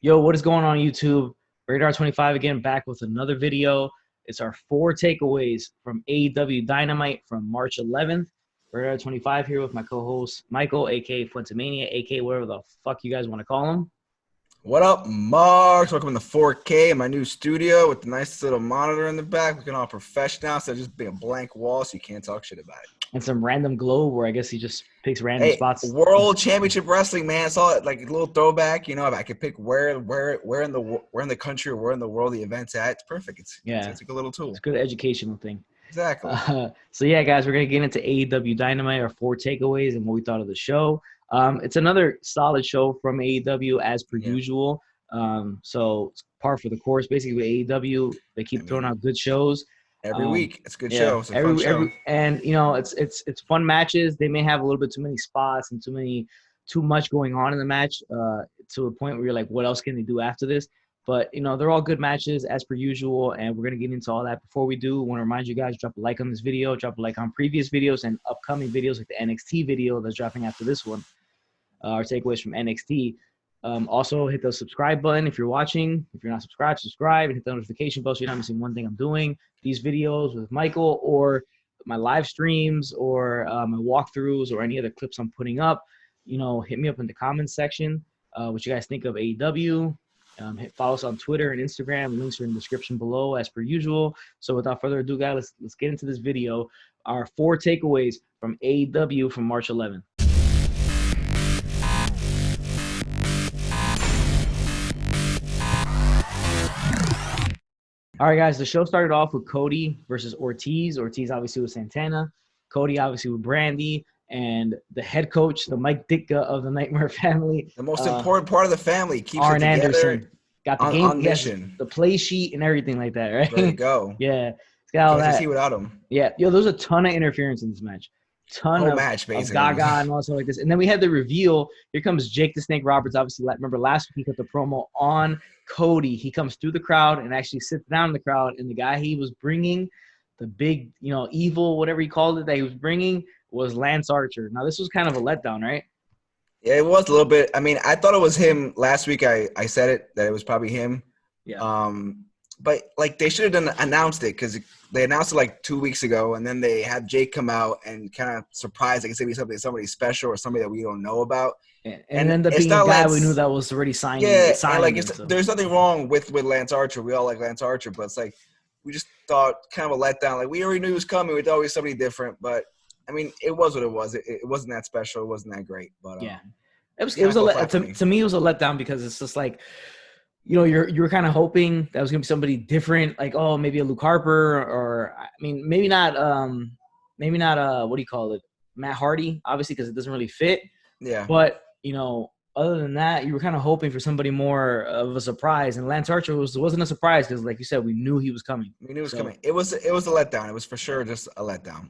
Yo, what is going on YouTube? Radar 25 again, back with another video. It's our 4 takeaways from AEW Dynamite from March 11th. Radar 25 here with my co-host Michael, aka Fuentemania, aka whatever the fuck you guys want to call him. What up, Marks? Welcome to 4K in my new studio with the nice little monitor in the back. Looking all professional instead of just being a blank wall so you can't talk shit about it. And some random globe where I guess he just picks random spots. World Championship Wrestling, man. It's all like a little throwback. You know, if I could pick where in the country or where in the world the event's at, it's perfect. It's like a little tool. It's a good educational thing. Exactly. So yeah, guys, we're gonna get into AEW Dynamite, our 4 takeaways, and what we thought of the show. It's another solid show from AEW as per usual. So it's par for the course. Basically, with AEW, they keep throwing out good shows every week. It's a good show. It's a fun show. And you know, it's fun matches. They may have a little bit too many spots and too much going on in the match to a point where you're like, what else can they do after this? But you know, they're all good matches as per usual, and we're gonna get into all that. Before we do, I want to remind you guys, drop a like on this video, drop a like on previous videos and upcoming videos like the NXT video that's dropping after this one. Our takeaways from NXT. Also, hit the subscribe button if you're watching. If you're not subscribed, subscribe and hit the notification bell so you're not missing one thing I'm doing. These videos with Michael or my live streams or my walkthroughs or any other clips I'm putting up, you know, hit me up in the comments section. What you guys think of AEW. Follow us on Twitter and Instagram. Links are in the description below as per usual. So without further ado, guys, let's get into this video. Our 4 takeaways from AEW from March 11th. All right, guys, the show started off with Cody versus Ortiz. Ortiz obviously with Santana. Cody obviously with Brandy. And the head coach, the Mike Ditka of the Nightmare family. The most important part of the family. Keeps Arn it together. Anderson. Got the game, mission. The play sheet and everything like that, right? There you go. Yeah. It's got all that. Can't see without him. Yeah. Yo, there's a ton of interference in this match. Ton of Gaga and all stuff like this. And then we had the reveal. Here comes Jake the Snake Roberts. Obviously, remember last week he cut the promo on Cody. He comes through the crowd and actually sits down in the crowd. And the guy he was bringing, the big, you know, evil, whatever he called it, that he was bringing was Lance Archer. Now, this was kind of a letdown, right? Yeah, it was a little bit. I mean, I thought it was him last week. I said it, that it was probably him. Yeah. But, like, they should have announced it because they announced it, like, 2 weeks ago, and then they had Jake come out and kind of surprise, like, say somebody special or somebody that we don't know about. And then the being a guy we knew that was already signed. Yeah, and, like, there's nothing wrong with Lance Archer. We all like Lance Archer, but it's like we just thought kind of a letdown. Like, we already knew he was coming. We thought he was somebody different, but – I mean, it was what it was. It wasn't that special. It wasn't that great. But yeah, it was to me, it was a letdown because it's just like, you know, you were kind of hoping that was gonna be somebody different, like, oh, maybe a Luke Harper, or I mean, maybe not what do you call it, Matt Hardy, obviously, because it doesn't really fit. Yeah. But you know, other than that, you were kind of hoping for somebody more of a surprise, and Lance Archer wasn't a surprise because, like you said, we knew he was coming. We knew he was coming. It was a letdown. It was for sure just a letdown.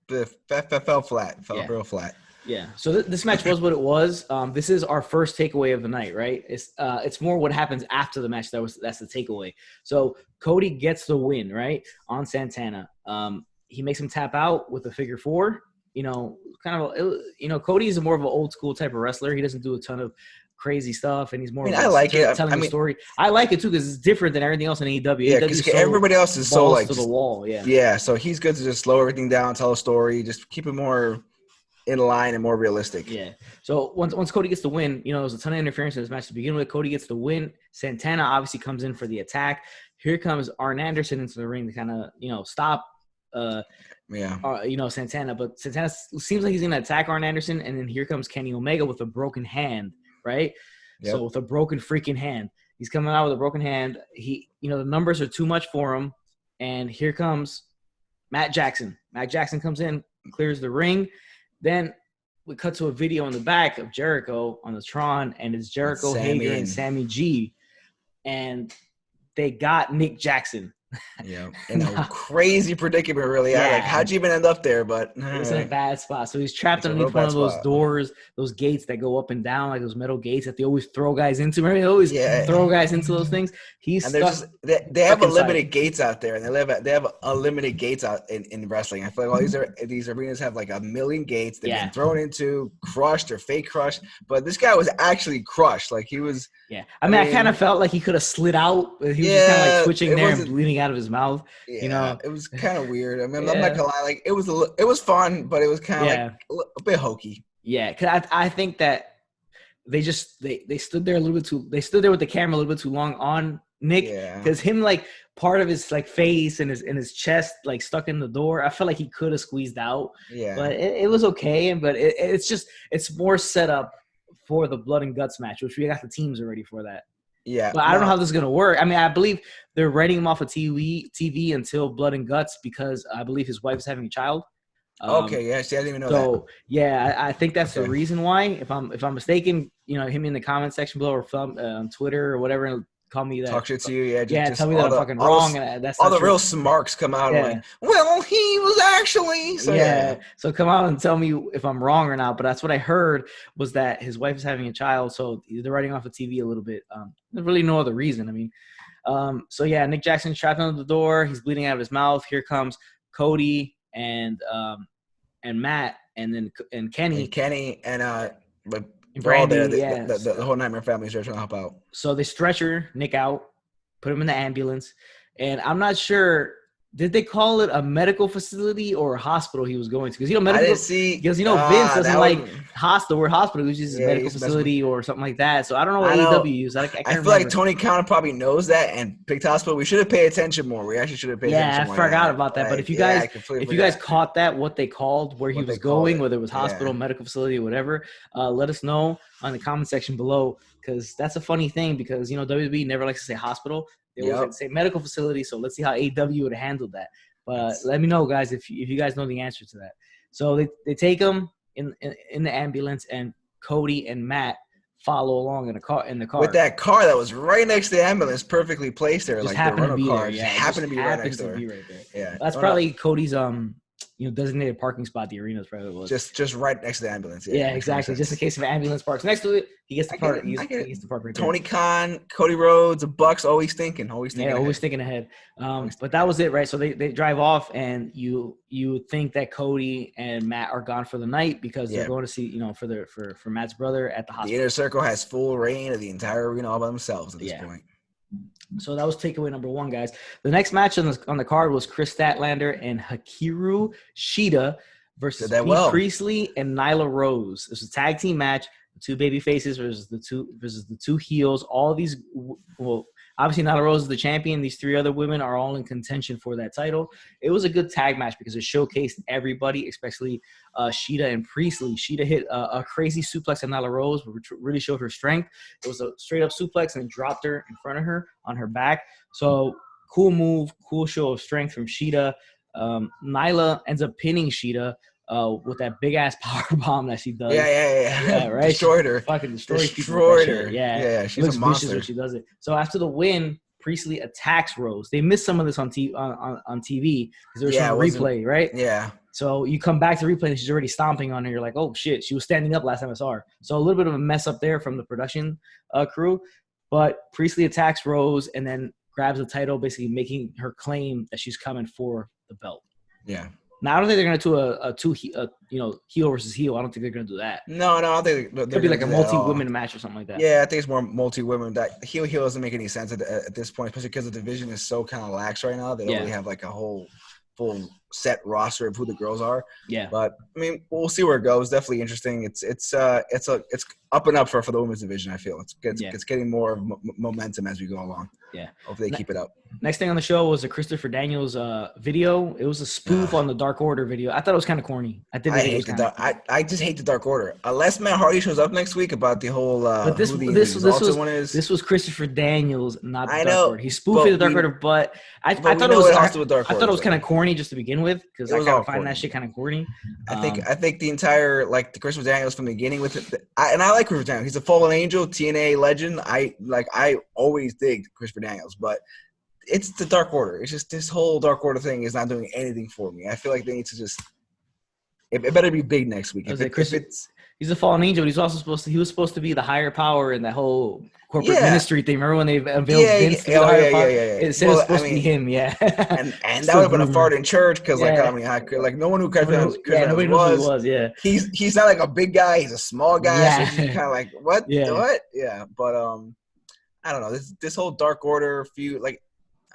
It fell flat. It fell real flat. Yeah. So this match was what it was. This is our first takeaway of the night, right? It's more what happens after the match that's the takeaway. So Cody gets the win, right, on Santana. He makes him tap out with a figure 4. You know, Cody is more of an old school type of wrestler. He doesn't do a ton of crazy stuff, and he's more. I like it. Telling the story. I like it too because it's different than everything else in AEW. Yeah, because everybody else is so like to the wall. Yeah. Yeah, so he's good to just slow everything down, tell a story, just keep it more in line and more realistic. Yeah. So once Cody gets the win, you know, there's a ton of interference in this match to begin with. Cody gets the win. Santana obviously comes in for the attack. Here comes Arn Anderson into the ring to kind of, you know, stop. You know, Santana, but Santana seems like he's gonna attack Arn Anderson, and then here comes Kenny Omega with a broken hand, right? Yep. So with a broken freaking hand, he's coming out with a broken hand. He, you know, the numbers are too much for him, and here comes Matt Jackson. Matt Jackson comes in, clears the ring. Then we cut to a video in the back of Jericho on the Tron, and it's Jericho, Hager, and Sammy G, and they got Nick Jackson. Yeah, in a crazy predicament, really. Yeah. Like, Yeah, how'd you even end up there? But it was in a bad spot. So he's trapped it's a real underneath one bad of those spot. doors, those gates that go up and down, like those metal gates that they always throw guys into. Remember, they always Yeah. throw guys into those things. He's And there's stuck, just they have stuck inside. unlimited gates out there, and they have unlimited gates out in wrestling. I feel like all these arenas have like a million gates. They've Yeah. been thrown into, crushed or fake crushed, but this guy was actually crushed. Like he was. Yeah. I mean, I kind of felt like he could have slid out. He was just kind of like Yeah, twitching it there and wasn't. bleeding out of his mouth. You Yeah, know. it was kind of weird. I mean, I'm not Yeah. gonna lie. Like it was fun, but it was kind of like Yeah. a bit hokey. Yeah. Cause I think that they stood there a little bit too. They stood there with the camera a little bit too long on Nick, Yeah. because him, like, part of his like face and his chest like stuck in the door. I felt like he could have squeezed out. Yeah. But it was okay. But it's more set up for the blood and guts match, which we got the teams already for that. Yeah. But I don't know how this is gonna work. I mean, I believe they're writing him off of TV until Blood and Guts because I believe his wife's having a child. Okay. Yeah. See, I didn't even know that. So yeah, I think that's the reason why. If I'm mistaken, hit me in the comment section below or on Twitter or whatever, and call me that. Talk shit to you. Yeah. Just tell me that I'm fucking wrong. And that's all not the true. real smarks come out and like, well, he was actually. So yeah. So come out and tell me if I'm wrong or not. But that's what I heard was that his wife is having a child, so they're writing off of TV a little bit. There's really no other reason. I mean, so yeah, Nick Jackson's trapped under the door. He's bleeding out of his mouth. Here comes Cody and Matt, and then Kenny. But Brandy, the whole Nightmare family is there trying to help out. So they stretcher Nick out, put him in the ambulance, and I'm not sure. Did they call it a medical facility or a hospital he was going to? Because medical. I didn't see Because Vince doesn't like hospital. We're hospital. He uses medical facility or something like that. So I don't know what AEW used. I feel like Tony Khan probably knows that and picked hospital. We should have paid attention more. We actually should have paid attention more. Yeah, I forgot about that. But if you guys caught that, what they called, where he was going, whether it was hospital, medical facility, or whatever, let us know on the comment section below. Because that's a funny thing. Because WWE never likes to say hospital. They always say medical facility, so let's see how AEW would have handled that. But let me know, guys, if you guys know the answer to that. So they take him in the ambulance, and Cody and Matt follow along in the car. With that car that was right next to the ambulance, perfectly placed there, just like happened the to be car. there. Yeah, happened to be right next to her. Yeah, that's probably Cody's designated parking spot. The arena is probably what it was. Just right next to the ambulance. Yeah, exactly. Just in case if an ambulance parks next to it, he gets to park. He gets to park right there. Tony Khan, Cody Rhodes, the Bucks, always thinking. Yeah, always thinking ahead. But that was it, right? So they drive off, and you think that Cody and Matt are gone for the night because they're going to see for Matt's brother at the hospital. The Inner Circle has full reign of the entire arena all by themselves at this point. So that was takeaway number one, guys. The next match on the card was Chris Statlander and Hikaru Shida versus Pete Priestley and Nyla Rose. This was a tag team match. The two baby faces versus the two heels. All these, obviously Nyla Rose is the champion. These three other women are all in contention for that title. It was a good tag match because it showcased everybody, especially Shida and Priestley. Shida hit a crazy suplex on Nyla Rose, which really showed her strength. It was a straight up suplex and dropped her in front of her on her back. So cool move, cool show of strength from Shida. Nyla ends up pinning Shida with that big ass power bomb that she does. Yeah, right. Destroyed her. Fucking destroyed her. Yeah. She's a monster when she does it. So after the win, Priestley attacks Rose. They missed some of this on TV because there was some replay, right? Yeah. So you come back to replay and she's already stomping on her. You're like, oh shit, she was standing up last time I saw her. So a little bit of a mess up there from the production crew. But Priestley attacks Rose and then grabs the title, basically making her claim that she's coming for the belt. Yeah. Now I don't think they're gonna do a heel versus heel. I don't think they're gonna do that. No, I don't think it'll be like a multi-women match or something like that. Yeah, I think it's more multi-women. That heel doesn't make any sense at this point, especially because the division is so kind of lax right now. They don't really have like a whole full set roster of who the girls are. Yeah. But I mean, we'll see where it goes. Definitely interesting. It's up and up for the women's division. I feel it's getting more momentum as we go along. Yeah. Hopefully they keep it up. Next thing on the show was a Christopher Daniels video. It was a spoof on the Dark Order video. I thought it was kind of corny. I just hate the Dark Order. Unless Matt Hardy shows up next week about the whole but this was Christopher Daniels, not the Dark Order. He's spoofing the Dark Order, but I thought it was kind of corny just to begin with because I kind of find that shit kind of corny. I think the entire the Christopher Daniels from the beginning with it, and I like Christopher Daniels. He's a fallen angel, TNA legend. I always digged Christopher Daniels, but it's the Dark Order. It's just this whole Dark Order thing is not doing anything for me. I feel like they need to just. It better be big next week. If it's he's a fallen angel. But he's also he was supposed to be the higher power in that whole corporate Yeah. ministry thing. Remember when they unveiled Vince? It said it was supposed to be him. Yeah, and that would have been a fart in church because like no one knew Chris nobody knows who he was. Yeah, he's not like a big guy. He's a small guy. Yeah. So kind of like what? Yeah, but I don't know. This whole Dark Order feud, like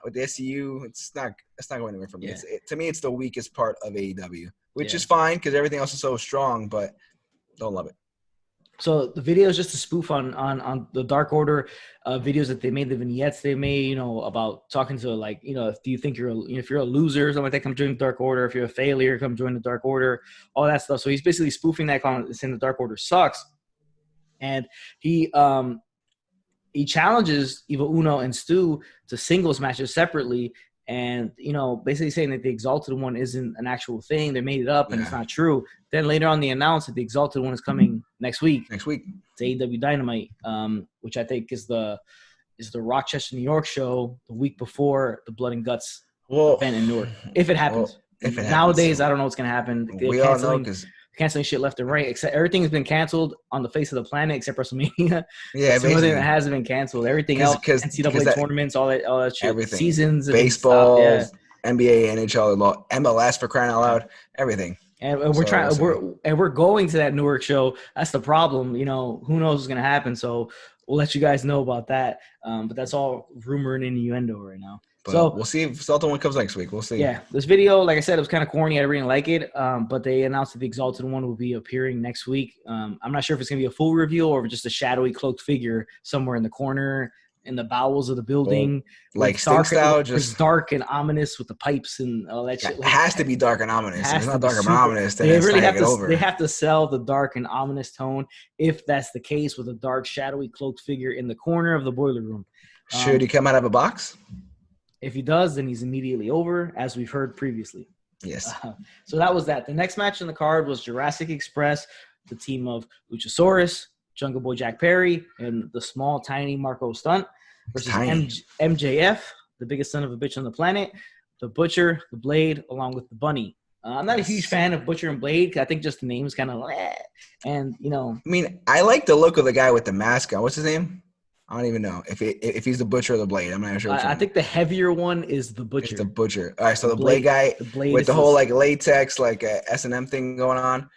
with the SCU, it's not going anywhere for me. Yeah. To me, it's the weakest part of AEW, which is fine because everything else is so strong, but don't love it. So the video is just a spoof on the Dark Order videos that they made, the vignettes they made, about talking to like, if you think if you're a loser or something like that, come join the Dark Order. If you're a failure, come join the Dark Order, all that stuff. So he's basically spoofing that, saying the Dark Order sucks. And he challenges Evil Uno and Stu to singles matches separately. And, basically saying that the Exalted One isn't an actual thing. They made it up and it's not true. Then later on they announced that the Exalted One is coming next week. Next week. To AEW Dynamite, which I think is the Rochester, New York show the week before the Blood and Guts event in Newark. If it happens. Nowadays, I don't know what's going to happen. We all know because canceling shit left and right. Except everything has been canceled on the face of the planet except WrestleMania. Yeah, the only thing that hasn't been canceled. Everything else, NCAA tournaments, all that shit. Everything. Seasons, baseball, NBA, NHL, MLS for crying out loud. Everything. And we're going to that Newark show. That's the problem. Who knows what's gonna happen. So we'll let you guys know about that. But that's all rumor and innuendo right now. But so we'll see if Exalted One comes next week. We'll see. Yeah, this video, like I said, it was kind of corny. I didn't really like it. But they announced that the Exalted One will be appearing next week. I'm not sure if it's gonna be a full reveal or just a shadowy cloaked figure somewhere in the corner, in the bowels of the building, like dark style, just dark and ominous with the pipes and all that shit. It has to be dark and ominous. If it's not dark and ominous, then they really have to. They have to sell the dark and ominous tone. If that's the case, with a dark, shadowy, cloaked figure in the corner of the boiler room, should he come out of a box? If he does, then he's immediately over, as we've heard previously. Yes. So that was that. The next match on the card was Jurassic Express, the team of Luchasaurus, Jungle Boy Jack Perry, and the small, tiny Marco Stunt versus MJF, the biggest son of a bitch on the planet, the Butcher, the Blade, along with the Bunny. I'm not a huge fan of Butcher and Blade because I think just the name is kind of and I mean, I like the look of the guy with the mask on. What's his name? I don't even know if he's the Butcher or the Blade. I'm not sure. I think the heavier one is the Butcher. It's the Butcher. All right, so the Blade guy with the whole like latex, like S&M thing going on.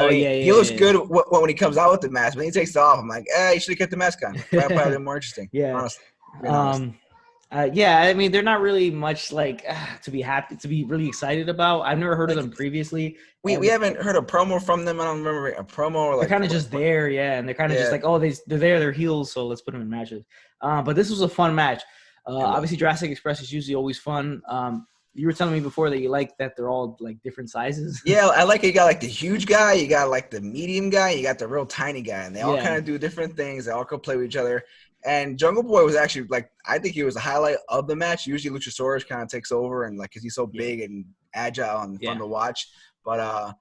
He looks good when he comes out with the mask. When he takes it off, I'm like, you should have kept the mask on. That probably been more interesting. Honestly. I mean, they're not really much like to be really excited about. I've never heard of them previously. We haven't heard a promo from them. I don't remember a promo. Or they're kind of just there, and they're kind of just like, they're there, they're heels, so let's put them in matches. But this was a fun match. Obviously, Jurassic Express is usually always fun. You were telling me before that you like that they're all like different sizes. Yeah, I like it. You got like the huge guy, you got like the medium guy, you got the real tiny guy, and they all kind of do different things. They all can play with each other. And Jungle Boy was actually like, I think he was the highlight of the match. Usually Luchasaurus kind of takes over and like, cause he's so big and agile and fun to watch. But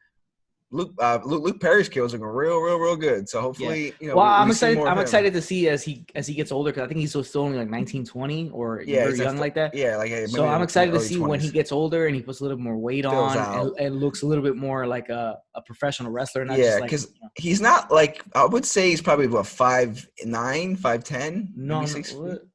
Luke Perry's kills looking real good. So hopefully, Well, I'm excited. I'm excited to see as he gets older because I think he's still only like 19, 20 or very young like that. Yeah, so I'm excited to see 20s. When he gets older and he puts a little more weight on and looks a little bit more like a professional wrestler. Not just like, because he's not like, I would say he's probably what 5'9", 5'10". No,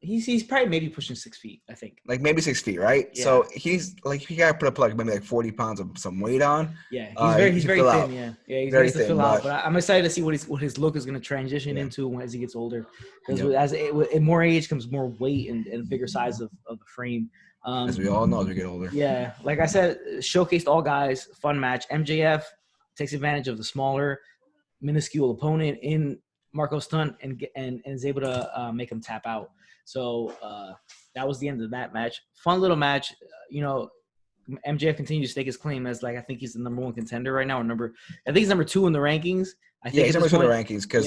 he's probably maybe pushing 6 feet. I think like maybe 6 feet, right? Yeah. So he's like he got to put up like maybe like 40 pounds of some weight on. Yeah, he's very thin. Yeah, he's very thin. Fill out, but I'm excited to see what his look is going to transition into as he gets older. Because with more age comes more weight and bigger size of the frame. As we all know, as we get older. Yeah, like I said, showcased all guys. Fun match. MJF takes advantage of the smaller, minuscule opponent in Marco Stunt and is able to make him tap out. So that was the end of that match. Fun little match. MJF continues to stake his claim as like I think he's the number one contender right now. I think he's number 2 in the rankings. I think he's number 2 in the rankings because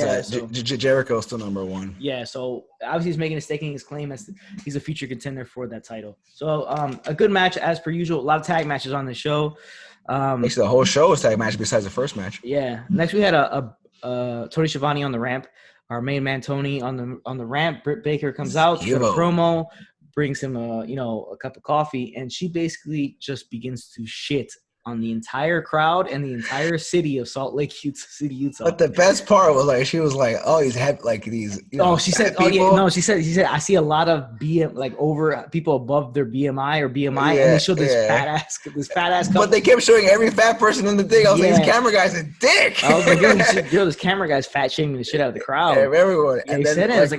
Jericho's still number 1. Yeah, so obviously he's making staking his claim as he's a future contender for that title. So a good match as per usual. A lot of tag matches on the show. Actually, the whole show was tag match besides the first match. Yeah. Next we had a Tony Schiavone on the ramp. Our main man Tony on the ramp. Britt Baker comes out for a promo. brings him a cup of coffee, and she basically just begins to shit on the entire crowd and the entire city of Salt Lake City, Utah. But the best part was like she was like, "Oh, he's like these." She said, "Oh yeah, no." She said, I see a lot of over people above their BMI or BMI, and they showed this fat ass couple. But they kept showing every fat person in the thing. I was like, "This camera guy's a dick." I was like, "Yo, this camera guy's fat shaming the shit out of the crowd." Everyone. Yeah, and they said it was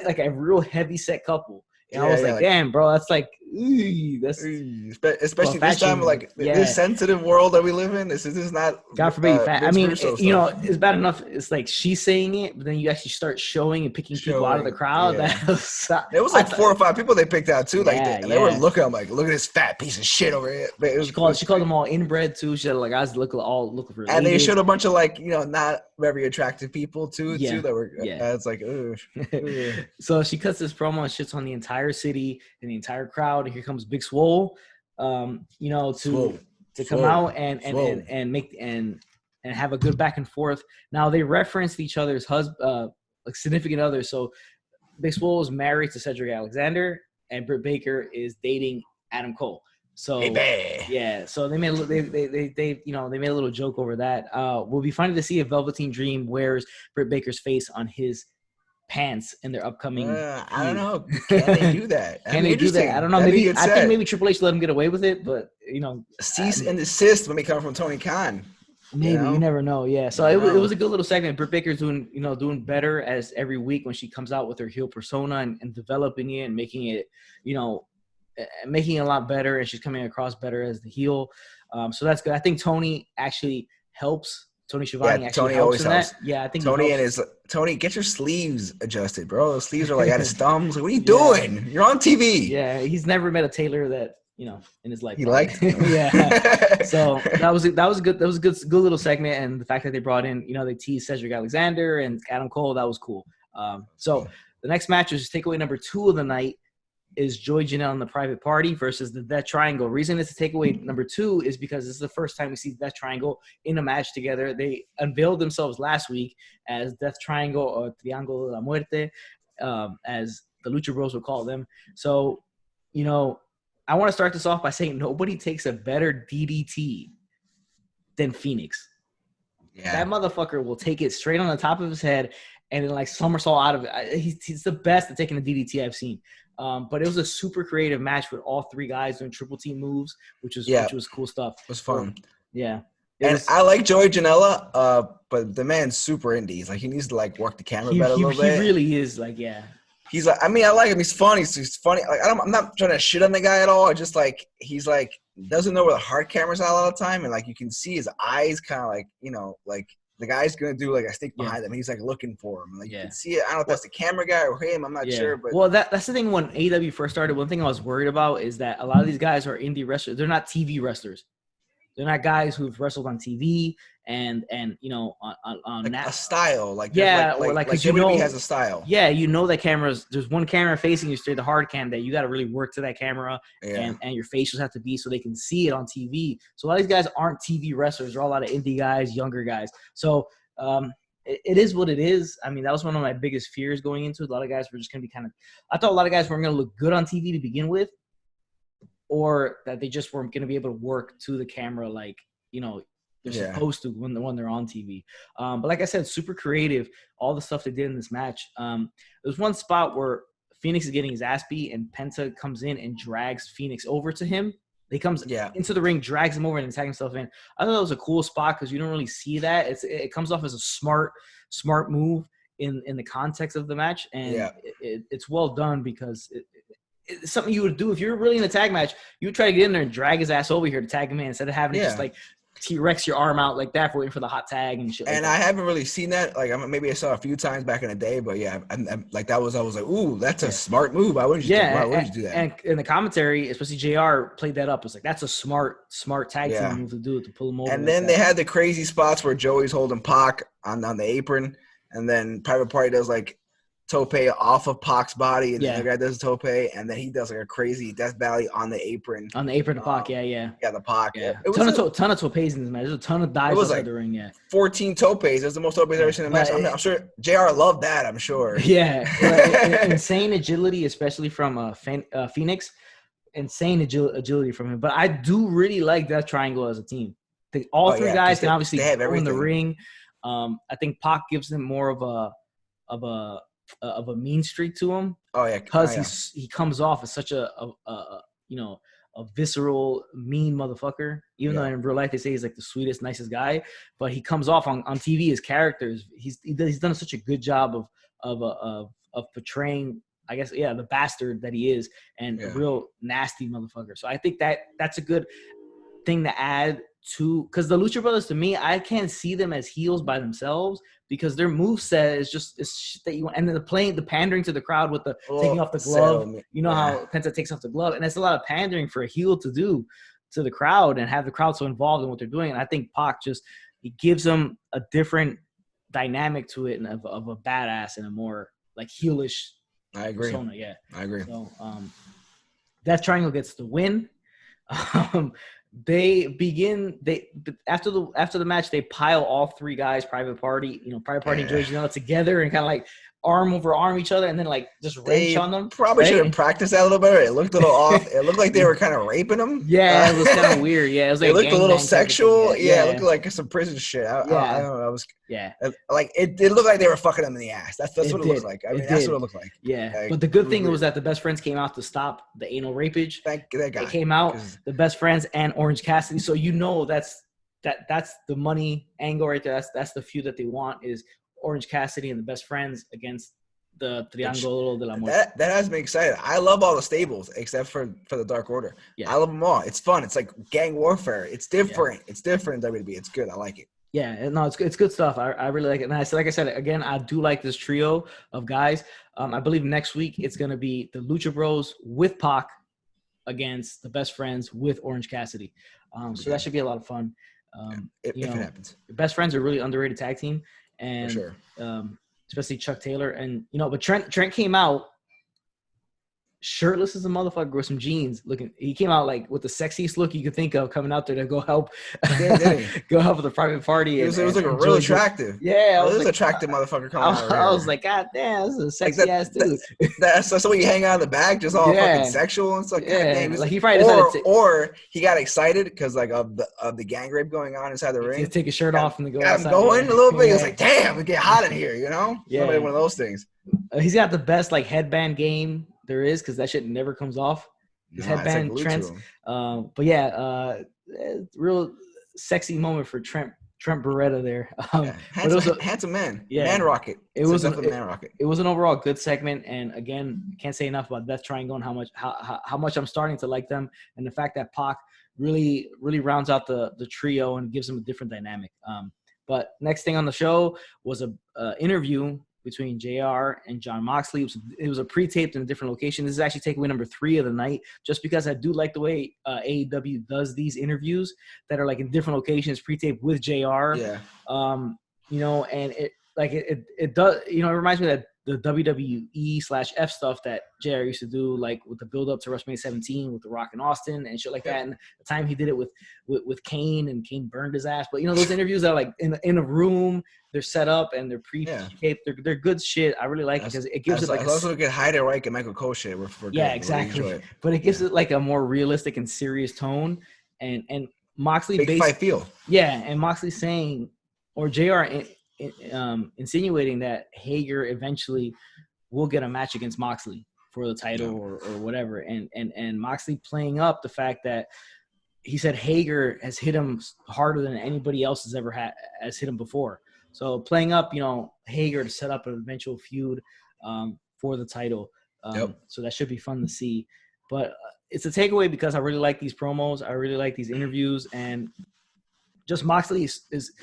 like a real heavy set couple. And I was like, damn, bro, that's like, that's especially this time, like this sensitive world that we live in. This is not. God forbid you fat. I mean, it's bad enough. It's like she's saying it, but then you actually start showing and picking people out of the crowd. Yeah. It was like 4 or 5 people they picked out too. Like they were looking. I'm like, look at this fat piece of shit over here. But it was she called them all inbred too. She had like guys looking for. And they showed a bunch of like not very attractive people too. That were. It's like, ugh. So she cuts this promo and shits on the entire city and the entire crowd. And here comes Big Swole, to come out and make and have a good back and forth. Now they referenced each other's husband, like significant others. So Big Swole is married to Cedric Alexander, and Britt Baker is dating Adam Cole. So so they made a little joke over that. Will be funny to see if Velveteen Dream wears Britt Baker's face on his pants in their upcoming. I don't know. Can they do that? Can they do that? I don't know. I think maybe Triple H let him get away with it, but cease and desist when they come from Tony Khan. Maybe you never know. Yeah. So it was a good little segment. Britt Baker's doing better as every week when she comes out with her heel persona and developing it and making it making it a lot better, and she's coming across better as the heel. So that's good. I think Tony actually helps. Tony Schiavone actually helps in that. Yeah, I think Tony, get your sleeves adjusted, bro. Those sleeves are like at his thumbs. Like, what are you doing? You're on TV. Yeah, he's never met a tailor that in his life. He liked him. Yeah. So that was a good little segment, and the fact that they brought in they teased Cedric Alexander and Adam Cole, that was cool. So the next match is takeaway number 2 of the night. Is Joey Janelle and the Private Party versus the Death Triangle. Reason it's a takeaway number 2 is because this is the first time we see Death Triangle in a match together. They unveiled themselves last week as Death Triangle or Triángulo de la Muerte, as the Lucha Bros would call them. So, I want to start this off by saying nobody takes a better DDT than Phoenix. Yeah. That motherfucker will take it straight on the top of his head and then like somersault out of it. He's the best at taking a DDT I've seen. But it was a super creative match with all 3 guys doing triple team moves, which was cool stuff. It was fun. Yeah. I like Joey Janela, but the man's super indie. Like he needs to like work the camera better a little bit. He really is like, yeah. He's like, I like him. He's funny. He's funny. Like I'm not trying to shit on the guy at all. I just like he's like doesn't know where the hard camera's at all the time, and like you can see his eyes kind of like like. The guy's gonna do like a stick behind him. He's like looking for him. Like you can see it. I don't know if that's the camera guy or him. I'm not sure. But that's the thing. When AEW first started, one thing I was worried about is that a lot of these guys are indie wrestlers. They're not TV wrestlers. They're not guys who've wrestled on TV and on like a style. Like like WWE has a style. Yeah, that cameras. There's one camera facing you straight, the hard cam, that you got to really work to that camera, and your facials have to be so they can see it on TV. So a lot of these guys aren't TV wrestlers. They're all a lot of indie guys, younger guys. So it is what it is. I mean, that was one of my biggest fears going into it. A lot of guys were just going to be I thought a lot of guys weren't going to look good on TV to begin with, or that they just weren't going to be able to work to the camera like, they're supposed to when they're on TV. But like I said, super creative, all the stuff they did in this match. There's one spot where Phoenix is getting his ass beat, and Penta comes in and drags Phoenix over to him. He comes into the ring, drags him over, and tags himself in. I thought that was a cool spot because you don't really see that. It comes off as a smart move in the context of the match, and it's well done because it's something you would do if you're really in a tag match. You would try to get in there and drag his ass over here to tag him in instead of having it just like T-Rex your arm out like that for waiting for the hot tag and shit. And I haven't really seen that. Like maybe I saw a few times back in the day, but I'm like that was I was like, ooh, that's a smart move. Why wouldn't you do that? And in the commentary, especially JR played that up. It's like that's a smart tag team move to do it, to pull him over. And then they had the crazy spots where Joey's holding Pac on the apron, and then Private Party does like tope off of Pac's body, and Yeah. the other guy does a tope, and then he does like a crazy Death Valley on the apron. On the apron to Pac, yeah. Yeah, the Pac. Yeah. It was ton of topes in this match. There's a ton of dives outside the ring, yeah. 14 topes. That's the most topes I've ever seen in a match. I'm sure JR loved that, I'm sure. Yeah. Insane agility, especially from Phoenix. Insane agility from him. But I do really like that triangle as a team. All three guys can obviously go in the ring. I think Pac gives him more of a mean streak to him. Oh yeah, because he comes off as such a visceral, mean motherfucker. Even though in real life they say he's like the sweetest, nicest guy, but he comes off on TV. His characters, he's done such a good job of portraying, I guess, the bastard that he is, and a real nasty motherfucker. So I think that's a good thing to add to, because the Lucha Brothers, to me, I can't see them as heels by themselves, because their moveset is just shit that you want. And then the pandering to the crowd with the taking off the glove. How Penta takes off the glove, and that's a lot of pandering for a heel to do to the crowd and have the crowd so involved in what they're doing. And I think Pac he gives them a different dynamic to it, and of a badass and a more like heelish persona. Yeah, I agree. So Death Triangle gets the win. After the match, they pile all three guys, Private Party and George together, and kind of like arm over arm each other, and then like just wrench on them. Probably should have practiced that a little better. It looked a little off. It looked like they were kind of raping them. Yeah, it was kind of weird. Yeah, it was like it looked a little sexual. Yeah, it looked like some prison shit. I don't know. I was like it looked like they were fucking them in the ass. That's what it looked like. I mean, that's what it looked like. Yeah, but the good thing was that the Best Friends came out to stop the anal rapage. Thank that guy. They came out, the Best Friends and Orange Cassidy. So that's the money angle right there. That's the feud that they want, is Orange Cassidy and the Best Friends against the Triángulo de la Muerte. That has me excited. I love all the stables except for the Dark Order. Yeah. I love them all. It's fun. It's like gang warfare. It's different. Yeah. It's different in WWE. It's good. I like it. Yeah, no, it's good stuff. I really like it. And like I said, again, I do like this trio of guys. I believe next week it's going to be the Lucha Bros with Pac against the Best Friends with Orange Cassidy. So that should be a lot of fun. If it happens. The Best Friends are really underrated tag team. And for sure. Especially Chuck Taylor. And, but Trent came out shirtless as a motherfucker with some jeans. He came out like with the sexiest look you could think of, coming out there to go help with the Private Party. It was like a real attractive. Yeah. It was attractive motherfucker coming out. I was like, God damn, this is a sexy ass dude. That's when you hang out in the back, just all fucking sexual and stuff. Yeah. Like he probably decided or he got excited because like of the gang rape going on inside the ring. He'd take his shirt off and go outside. I'm going a little bit. He was like, damn, it get hot in here, Yeah. Somebody one of those things. He's got the best like headband game there is, because that shit never comes off. His headband Trent's. But real sexy moment for Trent Beretta there. Handsome man. Yeah. Man rocket. It was definitely man rocket. It was an overall good segment, and again, can't say enough about Death Triangle and how much I'm starting to like them, and the fact that Pac really rounds out the trio and gives them a different dynamic. But next thing on the show was a interview between JR and Jon Moxley. It was a pre-taped in a different location. This is actually takeaway number 3 of the night, just because I do like the way AEW does these interviews that are like in different locations, pre-taped with JR. Yeah. And it does, it reminds me of that the WWE/F stuff that JR used to do, like with the build-up to WrestleMania 17 with The Rock and Austin and shit like that. And the time he did it with Kane, and Kane burned his ass. But those interviews are like in a room, they're set up and they're pre-taped. They're good shit. I really like it because it gives it like also good Heider Reich and Michael Cole shit. Yeah, exactly. But it gives it like a more realistic and serious tone. And Moxley big fight feel. Yeah, and Moxley saying, or JR insinuating that Hager eventually will get a match against Moxley for the title or whatever, and Moxley playing up the fact that he said Hager has hit him harder than anybody else has hit him before. So playing up, Hager to set up an eventual feud for the title. So that should be fun to see. But it's a takeaway because I really like these promos. I really like these interviews, and just Moxley is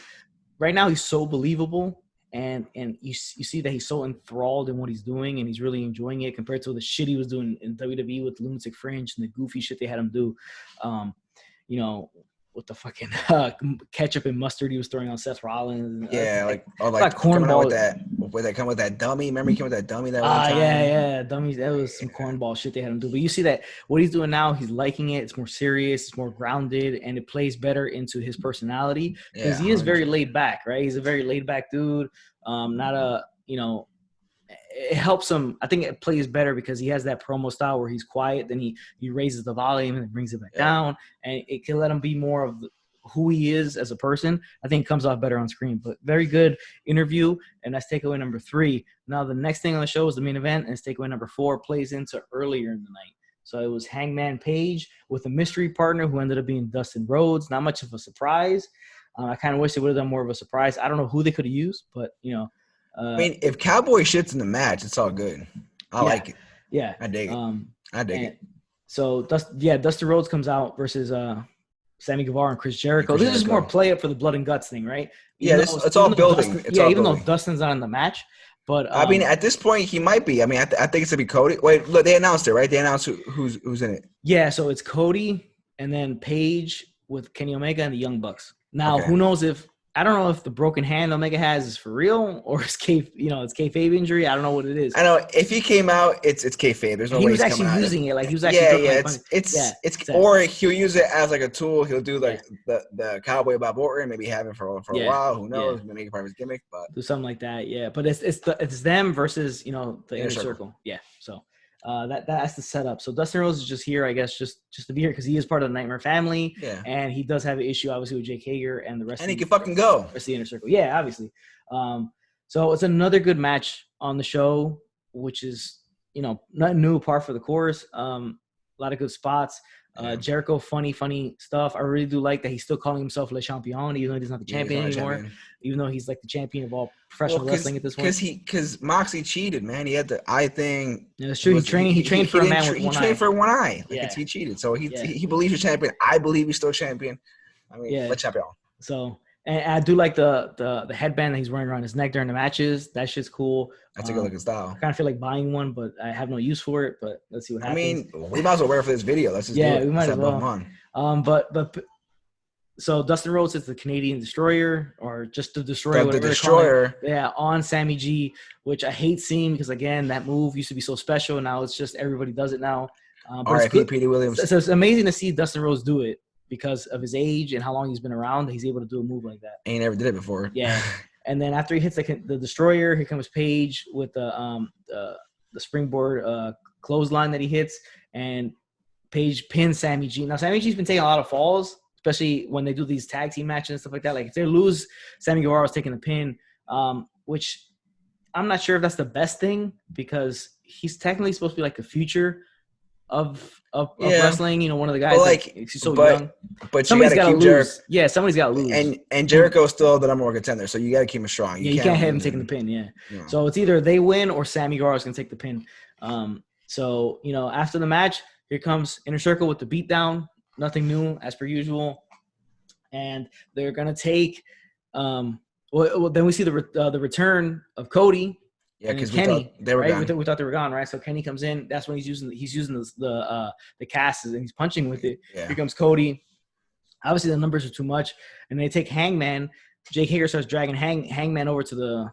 right now, he's so believable, and you see that he's so enthralled in what he's doing, and he's really enjoying it compared to the shit he was doing in WWE with Lunatic Fringe and the goofy shit they had him do. with the fucking ketchup and mustard he was throwing on Seth Rollins. Yeah, like coming out with that dummy. Remember he came with that dummy that one time. Yeah, dummies. That was some cornball shit they had him do. But you see that what he's doing now, he's liking it. It's more serious, it's more grounded, and it plays better into his personality because he is very laid back, right? He's a very laid back dude. Not a it helps him. I think it plays better because he has that promo style where he's quiet, then he raises the volume and brings it back down, and it can let him be more of who he is as a person. I think it comes off better on screen. But very good interview, and that's takeaway number 3. Now the next thing on the show is the main event, and it's takeaway number 4 plays into earlier in the night. So it was Hangman Page with a mystery partner who ended up being Dustin Rhodes. Not much of a surprise. I kind of wish they would have done more of a surprise. I don't know who they could have used, but I mean, if Cowboy shits in the match, it's all good. I like it. Yeah. I dig it. I dig it. So, Dustin Rhodes comes out versus Sammy Guevara and Chris Jericho. This is more play up for the blood and guts thing, right? It's all building. Even though Dustin's not in the match. But I mean, at this point, he might be. I mean, I think it's going to be Cody. Wait, look, they announced it, right? They announced who's in it. Yeah, so it's Cody and then Page with Kenny Omega and the Young Bucks. Now, who knows if – I don't know if the broken hand Omega has is for real or it's kayfabe injury. I don't know what it is. I know if he came out, it's kayfabe. There's no way he was actually using it. Like he was actually or he'll use it as like a tool. He'll do like the Cowboy Bob Orton, maybe have it for a while. Who knows? Maybe make it part of his gimmick, but do something like that. Yeah, but it's them versus the inner circle. Yeah, so. That's the setup. So Dustin Rhodes is just here, I guess, just to be here because he is part of the Nightmare family. Yeah. And he does have an issue, obviously, with Jake Hager and the rest. And he can fucking go. Rest of the inner circle. Yeah, obviously. So it's another good match on the show, which is nothing new apart from the course. A lot of good spots. Jericho, funny stuff. I really do like that he's still calling himself Le Champion, even though he's not the champion anymore. Even though he's like the champion of all professional wrestling at this point. Because Moxley cheated, man. He had the eye thing. Yeah, that's true. He trained for a man with one eye. He trained for one eye. He cheated. So he believes he's champion. I believe he's still champion. I mean, Le Champion. So. And I do like the headband that he's wearing around his neck during the matches. That shit's cool. That's a good looking style. I kind of feel like buying one, but I have no use for it. But let's see what happens. I mean, we might as well wear it for this video. Let's just do it. We might as well. So Dustin Rhodes is the Canadian Destroyer, or just the Destroyer. The Destroyer. On Sammy G, which I hate seeing because again, that move used to be so special. Now it's just everybody does it now. R.I.P. Petey Williams. So it's amazing to see Dustin Rhodes do it. Because of his age and how long he's been around, he's able to do a move like that. And he never did it before. Yeah. And then after he hits the Destroyer, here comes Page with the springboard clothesline that he hits, and Page pins Sammy G. Now Sammy G's been taking a lot of falls, especially when they do these tag team matches and stuff like that. Like if they lose, Sammy Guevara's taking the pin, which I'm not sure if that's the best thing because he's technically supposed to be like the future of wrestling, one of the guys. But he's so young. But somebody's got to lose. Yeah, somebody's got to lose. And Jericho's still the number one contender, so you got to keep him strong. You can't have him taking the pin. Yeah. So it's either they win or Sammy Guevara's gonna take the pin. So after the match, here comes Inner Circle with the beatdown. Nothing new as per usual, and they're gonna take. Then we see the return of Cody. Yeah, because Kenny, they were gone. We thought they were gone, right? So Kenny comes in. That's when he's using the casts and he's punching with it. Yeah. Here comes Cody. Obviously, the numbers are too much, and they take Hangman. Jake Hager starts dragging Hangman over to the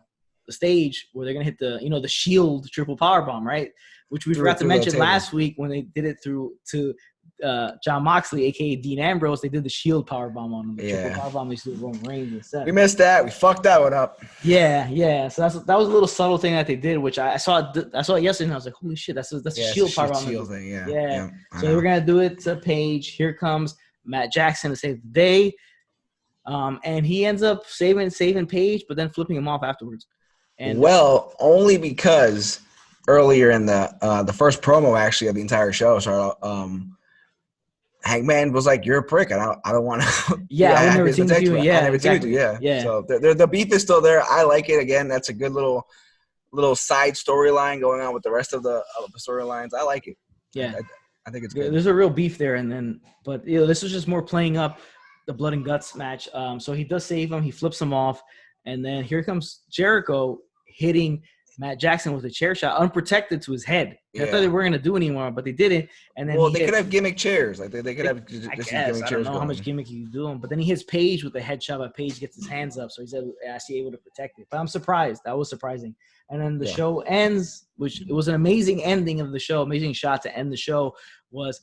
stage where they're gonna hit the Shield triple powerbomb, right? Which we forgot to mention last week when they did it to John Moxley, aka Dean Ambrose. They did the Shield powerbomb on him. The triple powerbomb they did Roman Reigns instead. We missed that. We fucked that one up. Yeah. So that was a little subtle thing that they did, which I saw it yesterday, and I was like, holy shit, that's a Shield powerbomb. Shield thing, yeah. So they were gonna do it to Page. Here comes Matt Jackson to save the day, and he ends up saving Page, but then flipping him off afterwards. And only because earlier in the first promo actually of the entire show, Hangman was like, "You're a prick. I don't want to." Yeah, I never seen you. Yeah, I never seen you. Yeah. So the beef is still there. I like it. Again, that's a good little side storyline going on with the rest of the storylines. I like it. Yeah, I think it's good. There's a real beef there, but this was just more playing up the blood and guts match. So he does save him. He flips him off, and then here comes Jericho hitting Matt Jackson with a chair shot, unprotected to his head. Yeah. I thought they weren't going to do anymore, but they didn't. And then they could have gimmick chairs. Like they could have just I these guess. gimmick I chairs don't know how much going. gimmick you do him. But then he hits Paige with a headshot, but Paige gets his hands up. So he's actually able to protect it. But I'm surprised. That was surprising. And then the show ends, which it was an amazing ending of the show. Amazing shot to end the show was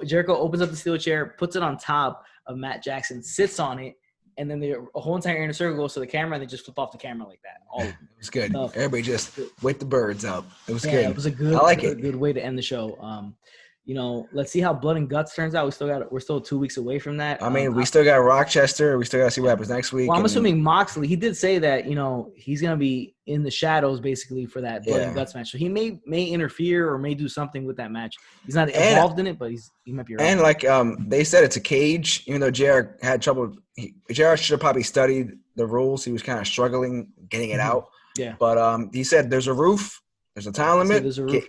Jericho opens up the steel chair, puts it on top of Matt Jackson, sits on it, and then the whole entire inner circle goes to the camera, and they just flip off the camera like that. It was good. Everybody just wait the birds up. It was good. It was a good, I like good way to end the show. Let's see how Blood and Guts turns out. We're still 2 weeks away from that. I mean, we still got Rochester. We still got to see what happens next week. Well, I'm assuming Moxley. He did say that he's gonna be in the shadows basically for that Blood and Guts match. So he may interfere or may do something with that match. He's not involved in it, but he might be around. And like they said, it's a cage. Even though JR had trouble, JR should have probably studied the rules. He was kind of struggling getting it out. Yeah. But he said there's a roof, there's a time limit. There's a roof.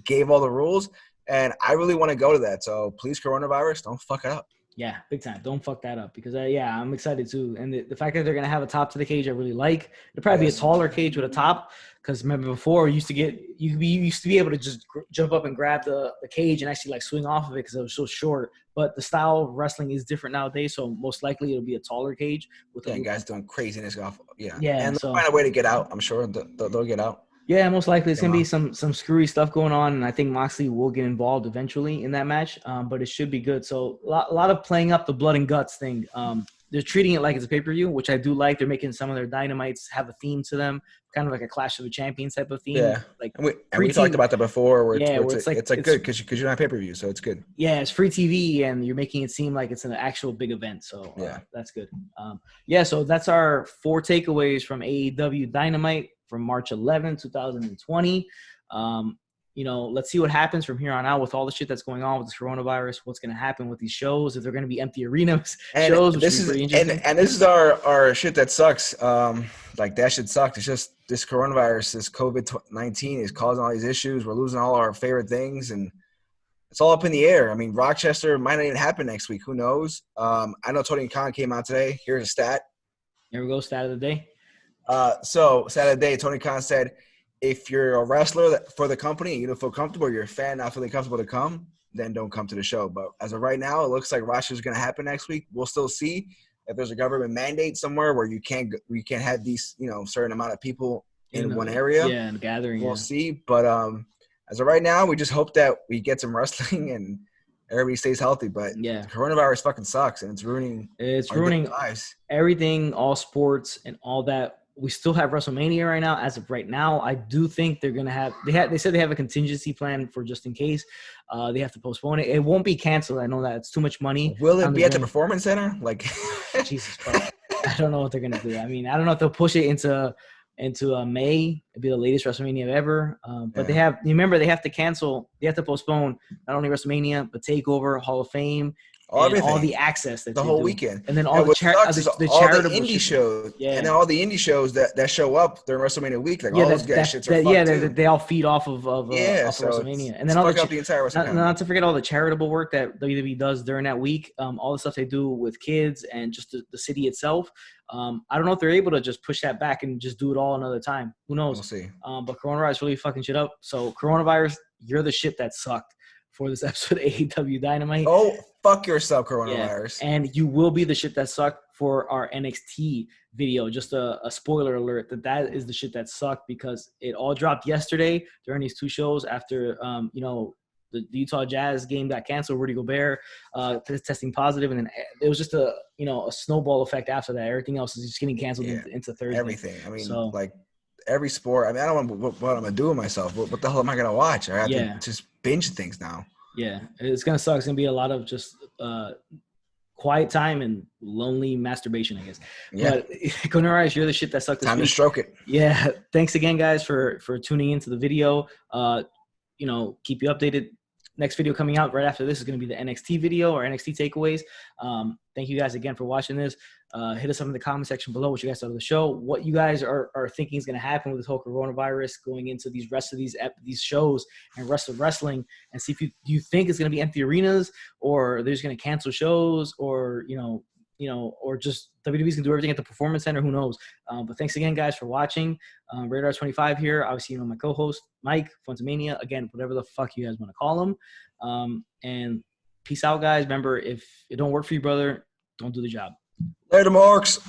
Gave all the rules. And I really want to go to that. So please, coronavirus, don't fuck it up. Yeah, big time. Don't fuck that up because, I'm excited too. And the fact that they're going to have a top to the cage, I really like. It'll probably be a taller cage with a top because remember before you used to be able to just jump up and grab the cage and actually like swing off of it because it was so short. But the style of wrestling is different nowadays. So most likely it'll be a taller cage. With guys doing craziness off. Yeah. Yeah. And they'll find a way to get out. I'm sure they'll get out. Yeah, most likely it's going to be some screwy stuff going on, and I think Moxley will get involved eventually in that match, but it should be good. So a lot of playing up the blood and guts thing. They're treating it like it's a pay-per-view, which I do like. They're making some of their Dynamites have a theme to them, kind of like a Clash of the Champions type of theme. Yeah, like and we talked about that before. Where it's good because you're not pay-per-view, so it's good. Yeah, it's free TV, and you're making it seem like it's an actual big event. So that's good. So that's our 4 takeaways from AEW Dynamite from March 11, 2020. Let's see what happens from here on out with all the shit that's going on with this coronavirus. What's going to happen with these shows? If they're going to be empty arenas shows, which is pretty interesting. And this is our shit that sucks. Like that shit sucks. It's just this coronavirus, this COVID-19 is causing all these issues. We're losing all our favorite things, and it's all up in the air. I mean, Rochester might not even happen next week. Who knows? I know Tony Khan came out today. Here's a stat. Here we go. Stat of the day. So Saturday, Tony Khan said, if you're a wrestler for the company, you don't feel comfortable, you're a fan not feeling comfortable to come, then don't come to the show. But as of right now, it looks like Rochester's going to happen next week. We'll still see if there's a government mandate somewhere where you can't have these, certain amount of people in one area. Yeah, and gathering. We'll see. But as of right now, we just hope that we get some wrestling and everybody stays healthy. But the coronavirus fucking sucks, and it's ruining lives. Everything, all sports and all that. We still have WrestleMania right now. As of right now, I do think they're gonna have. They said they have a contingency plan for just in case. They have to postpone it. It won't be canceled. I know that it's too much money. Will it be at the Performance Center? Like, Jesus Christ, I don't know what they're gonna do. I mean, I don't know if they'll push it into May. It'd be the latest WrestleMania ever. But they have. Remember, they have to cancel. They have to postpone not only WrestleMania but Takeover, Hall of Fame. All the access that the whole weekend, and then all the charitable indie shows, and then all the indie shows that show up during WrestleMania week, like all those guys shits are fucked too. They all feed off of WrestleMania, and then all the entire not to forget all the charitable work that WWE does during that week, all the stuff they do with kids and just the city itself. I don't know if they're able to just push that back and just do it all another time. Who knows? We'll see. But coronavirus really fucking shit up. So coronavirus, you're the shit that sucked for this episode of AEW Dynamite. Oh, fuck yourself, coronavirus. Yeah. And you will be the shit that sucked for our NXT video. Just a spoiler alert that is the shit that sucked because it all dropped yesterday during these 2 shows after, the Utah Jazz game got canceled. Rudy Gobert testing positive, and then it was just a snowball effect after that. Everything else is just getting canceled into Thursday. Everything. I mean, like every sport. I mean, I don't know what I'm gonna do with myself. What the hell am I gonna watch? I have to just binge things now. Yeah, it's gonna suck. It's gonna be a lot of just quiet time and lonely masturbation, I guess. Yeah. But Conorize, you're the shit that sucked. Time to stroke it. Yeah. Thanks again, guys, for tuning into the video. Keep you updated. Next video coming out right after this is going to be the NXT video or NXT takeaways. Thank you guys again for watching this. Hit us up in the comment section below what you guys thought of the show, what you guys are thinking is going to happen with this whole coronavirus going into these rest of these shows and rest of wrestling, and see if you think it's going to be empty arenas or they're just going to cancel shows or or just WWE's can do everything at the Performance Center. Who knows? But thanks again, guys, for watching. Radar 25 here. Obviously, my co-host, Mike, Fontamania. Again, whatever the fuck you guys want to call him. And peace out, guys. Remember, if it don't work for you, brother, don't do the job. Later, Marks.